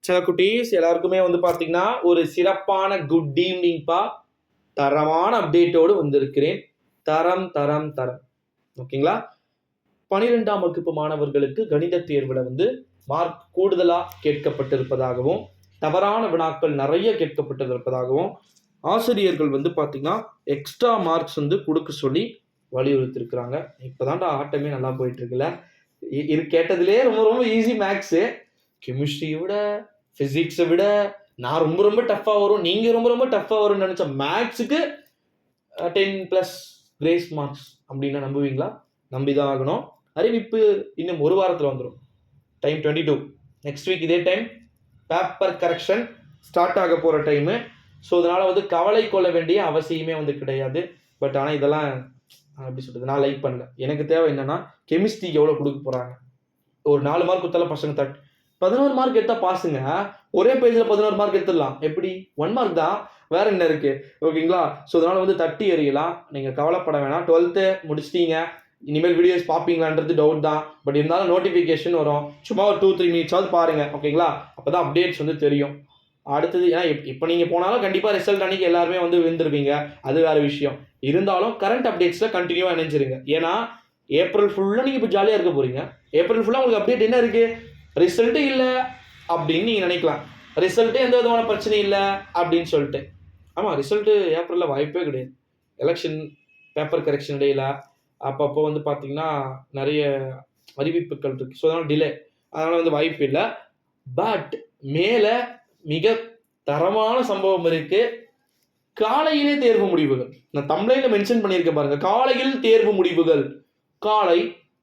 சில குட்டீஸ் எல்லாருக்குமே வந்து பார்த்தீங்கன்னா ஒரு சிறப்பான குட் ஈவினிங்ப்பா. தரமான அப்டேட்டோடு வந்திருக்கிறேன். தரம் தரம் தரம் ஓகேங்களா. 12ஆம் வகுப்பு மாணவர்களுக்கு கணித தேர்வில் வந்து மார்க் கூடுதலாக கேட்கப்பட்டிருப்பதாகவும், தவறான வினாக்கள் நிறைய கேட்கப்பட்டிருப்பதாகவும், ஆசிரியர்கள் வந்து பார்த்தீங்கன்னா எக்ஸ்ட்ரா மார்க்ஸ் வந்து கொடுக்க சொல்லி வலியுறுத்திருக்கிறாங்க. இப்போதான்டா ஆட்டமே நல்லா போயிட்டு இருக்குல்ல. இது கேட்டதுலேயே ரொம்ப ரொம்ப ஈஸி மேக்ஸு. கெமிஸ்ட்ரியை விட, ஃபிசிக்ஸை விட நான் ரொம்ப ரொம்ப டஃப்பாக வரும், நீங்கள் ரொம்ப ரொம்ப டஃப்பாக வரும்னு நினச்ச மேக்ஸுக்கு 10+ கிரேஸ் மார்க்ஸ் அப்படின்னா நம்புவீங்களா? நம்பி தான் ஆகணும். அறிவிப்பு இன்னும் ஒரு வாரத்தில் வந்துடும். டைம் 22. நெக்ஸ்ட் வீக் இதே டைம் பேப்பர் கரெக்ஷன் ஸ்டார்ட் ஆக போகிற டைமு. ஸோ அதனால் வந்து கவலை கொள்ள வேண்டிய அவசியமே வந்து கிடையாது. பட் ஆனால் இதெல்லாம் எப்படி சொல்கிறது, நான் லைக் பண்ணல. எனக்கு தேவை என்னென்னா கெமிஸ்ட்ரிக்கு எவ்வளோ கொடுக்க போகிறாங்க. ஒரு 4 மார்க் கொடுத்தாலும் பசங்க 11 மார்க் எடுத்தால் பாஸுங்க. ஒரே பேஜில் 11 மார்க் எடுத்துடலாம். எப்படி? 1 மார்க் தான், வேற என்ன இருக்கு? ஓகேங்களா. ஸோ அதனால வந்து தட்டி எறியலாம். நீங்கள் கவலைப்பட வேணாம். 12th முடிச்சிட்டீங்க, இனிமேல் வீடியோஸ் பார்ப்பீங்களான்றது டவுட் தான். பட் இருந்தாலும் நோட்டிஃபிகேஷன் வரும். சும்மா ஒரு 2-3 மினிட்ஸாவது பாருங்க. ஓகேங்களா. அப்போ தான் அப்டேட்ஸ் வந்து தெரியும். அடுத்தது ஏன்னா இப்போ நீங்கள் போனாலும் கண்டிப்பாக ரிசல்ட் அன்னைக்கு எல்லாருமே வந்து விழுந்துருவீங்க, அது வேற விஷயம். இருந்தாலும் கரண்ட் அப்டேட்ஸில் கண்டினியூவாக இணைஞ்சிருங்க. ஏன்னா ஏப்ரல் ஃபுல்லாக நீங்கள் இப்போ ஜாலியாக இருக்க போகிறீங்க. ஏப்ரல் ஃபுல்லாக உங்களுக்கு அப்டேட் என்ன இருக்குது? ரிசல்ட்டு இல்லை அப்படின்னு நீங்கள் நினைக்கலாம். ரிசல்ட்டு எந்த விதமான பிரச்சனையும் இல்லை அப்படின்னு சொல்லிட்டு. ஆமாம், ரிசல்ட்டு ஏப்ரலில் வாய்ப்பே கிடையாது. எலெக்ஷன், பேப்பர் கரெக்ஷன் இடையில அப்பப்போ வந்து பார்த்தீங்கன்னா நிறைய அறிவிப்புகள் இருக்குது. ஸோ அதனால் டிலே, அதனால் வந்து வாய்ப்பு இல்லை. பட் மேலே மிக தரமான சம்பவம் இருக்குது. காலையிலே தேர்வு முடிவுகள். நான் தமிழில் மென்ஷன் பண்ணியிருக்கேன் பாருங்கள். காலையில் தேர்வு முடிவுகள். காலை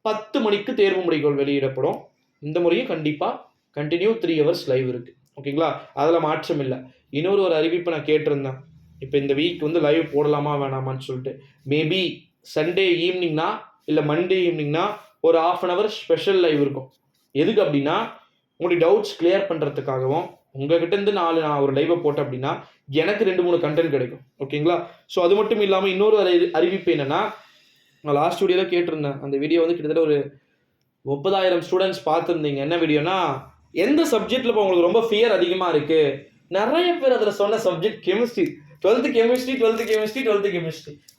10 மணிக்கு தேர்வு முடிவுகள் வெளியிடப்படும். இந்த முறையும் கண்டிப்பாக கண்டினியூ 3 hours லைவ் இருக்குது. ஓகேங்களா. அதில் மாற்றம் இல்லை. இன்னொரு அறிவிப்பு நான் கேட்டிருந்தேன். இப்போ இந்த வீக் வந்து லைவ் போடலாமா வேணாமான்னு சொல்லிட்டு. மேபி சண்டே ஈவினிங்னா இல்லை மண்டே ஈவினிங்னா ஒரு 1/2 hour ஸ்பெஷல் லைவ் இருக்கும். எதுக்கு அப்படின்னா உங்களுடைய டவுட்ஸ் கிளியர் பண்ணுறதுக்காகவும், உங்ககிட்டேருந்து நான் ஒரு லைவை போட்டேன் அப்படின்னா எனக்கு 2-3 கண்டென்ட் கிடைக்கும். ஓகேங்களா. ஸோ அது மட்டும் இல்லாமல் இன்னொரு அறிவிப்பு என்னென்னா, நான் லாஸ்ட் வீடியோவில் கேட்டிருந்தேன். அந்த வீடியோ வந்து கிட்டத்தட்ட ஒரு 30,000 ஸ்டூடெண்ட்ஸ் பார்த்துருந்தீங்க. என்ன வீடியோனா, எந்த சப்ஜெக்டில் இப்போ உங்களுக்கு ரொம்ப ஃபியர் அதிகமாக இருக்குது? நிறைய பேர் அதில் சொன்ன சப்ஜெக்ட் கெமிஸ்ட்ரி. 12th கெமிஸ்ட்ரி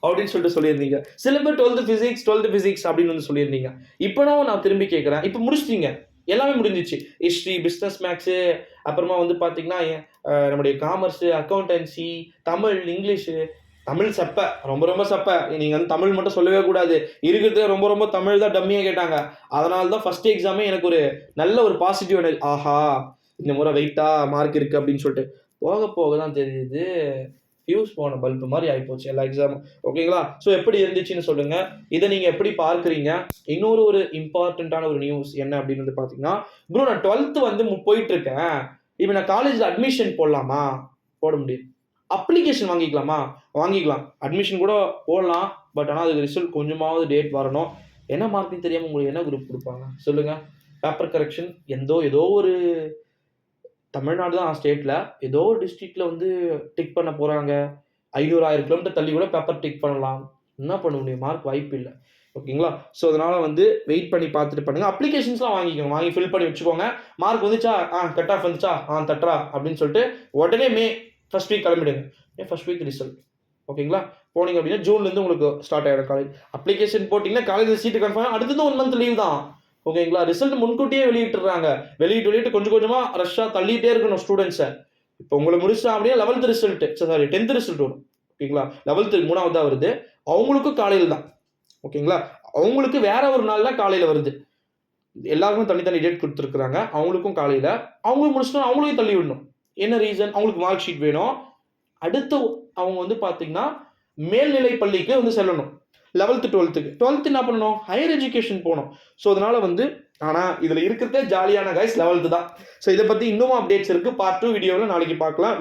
அப்படின்னு சொல்லிட்டு சொல்லியிருந்தீங்க. சில பேர் 12th ஃபிசிக்ஸ் அப்படின்னு வந்து சொல்லியிருந்தீங்க. இப்போ நான் திரும்பி கேட்குறேன். இப்போ முடிச்சிட்டீங்க, எல்லாமே முடிஞ்சிச்சு. ஹிஸ்ட்ரி, பிஸ்னஸ், மேக்ஸு, அப்புறமா வந்து பார்த்தீங்கன்னா நம்முடைய commerce, accountancy, Tamil, English. Tamil சப்பை, ரொம்ப ரொம்ப சப்பை. நீங்கள் வந்து தமிழ் மட்டும் சொல்லவே கூடாது. இருக்கிறது ரொம்ப ரொம்ப தமிழ் தான் டம்மியாக கேட்டாங்க. அதனால தான் ஃபஸ்ட் எக்ஸாமே எனக்கு ஒரு நல்ல ஒரு பாசிட்டிவ் எனர்ஜி. ஆஹா, இந்த முறை வெயிட்டாக மார்க் இருக்குது அப்படின்னு சொல்லிட்டு. போக போக தான் தெரியுது ஃபியூஸ் போன பல்பு மாதிரி ஆகிப்போச்சு எல்லா எக்ஸாமும். ஓகேங்களா. ஸோ எப்படி இருந்துச்சுன்னு சொல்லுங்கள். இதை நீங்கள் எப்படி பார்க்குறீங்க? இன்னொரு இம்பார்ட்டண்ட்டான ஒரு நியூஸ் என்ன அப்படின்னு வந்து பார்த்தீங்கன்னா, ப்ரோ நான் 12th வந்து போயிட்டுருக்கேன். இப்போ நான் காலேஜில் அட்மிஷன் போடலாமா? போட முடியும். அப்ளிகேஷன் வாங்கிக்கலாமா? வாங்கிக்கலாம். அட்மிஷன் கூட போடலாம். பட் ஆனால் அதுக்கு ரிசல்ட் கொஞ்சமாவது டேட் வரணும். என்ன மார்க்குன்னு தெரியாமல் உங்களுக்கு என்ன குரூப் கொடுப்பாங்க சொல்லுங்கள். பேப்பர் கரெக்ஷன் ஏதோ ஒரு தமிழ்நாடு தான் ஸ்டேட்டில் ஏதோ ஒரு டிஸ்ட்ரிக்டில் வந்து டிக் பண்ண போகிறாங்க. 500-1000 கிலோமீட்டர் தள்ளி கூட பேப்பர் டிக் பண்ணலாம். என்ன பண்ண முடியும்? மார்க் வாய்ப்பு இல்லை. ஓகேங்களா. ஸோ அதனால் வந்து வெயிட் பண்ணி பார்த்துட்டு பண்ணுங்கள். அப்ளிகேஷன்ஸ்லாம் வாங்கிக்கோங்க, வாங்கி ஃபில் பண்ணி வச்சுக்கோங்க. மார்க் வந்துச்சா, கட் ஆஃப் வந்துச்சா, தட்டுறா அப்படின்னு சொல்லிட்டு உடனே மே ஃபர்ஸ்ட் வீக் கிளம்பிடுங்க. First week result. ஓகேங்களா. போனீங்க அப்படின்னா ஜூன்லேருந்து உங்களுக்கு ஸ்டார்ட் ஆகிடும் காலேஜ். அப்ளிகேஷன் போட்டிங்கன்னா காலேஜில் சீட்டு கன்ஃபார்ம். அடுத்தது 1 month லீவ் தான். ஓகேங்களா. ரிசல்ட் முன்கூட்டியே வெளியிட்டுறாங்க. வெளியிட்டு கொஞ்சம் கொஞ்சமாக ரஷ்ஷாக தள்ளிகிட்டே இருக்கணும் ஸ்டூடெண்ட்ஸை. இப்போ உங்களை முடிச்சா அப்படியே 11th ரிசல்ட்டு, 10th ரிசல்ட் வரும். ஓகேங்களா. 11th 3வது வருது. அவங்களுக்கும் காலையில் தான். ஓகேங்களா. அவங்களுக்கு வேற ஒரு நாள் தான் காலையில் வருது. எல்லாருக்கும் தனி டேட் கொடுத்துருக்குறாங்க. அவங்களுக்கும் காலையில், அவங்களும் முடிச்சுட்டோம், அவங்களுக்கும் தள்ளி விடணும். என்ன ரீசன்? அவங்களுக்கு மார்க் ஷீட் வேணும். அடுத்து அவங்க வந்து பார்த்தீங்கன்னா மேல்நிலை பள்ளிக்கு வந்து செல்லணும். 11th 12th என்ன பண்ணணும்? ஹையர் எஜுகேஷன் போகணும். ஸோ அதனால வந்து ஆனால் இதில் இருக்கிறதே ஜாலியான கைஸ் 11th தான். ஸோ இதை பற்றி இன்னும் அப்டேட்ஸ் இருக்குது. பார்ட் 2 வீடியோவில் நாளைக்கு பார்க்கலாம்.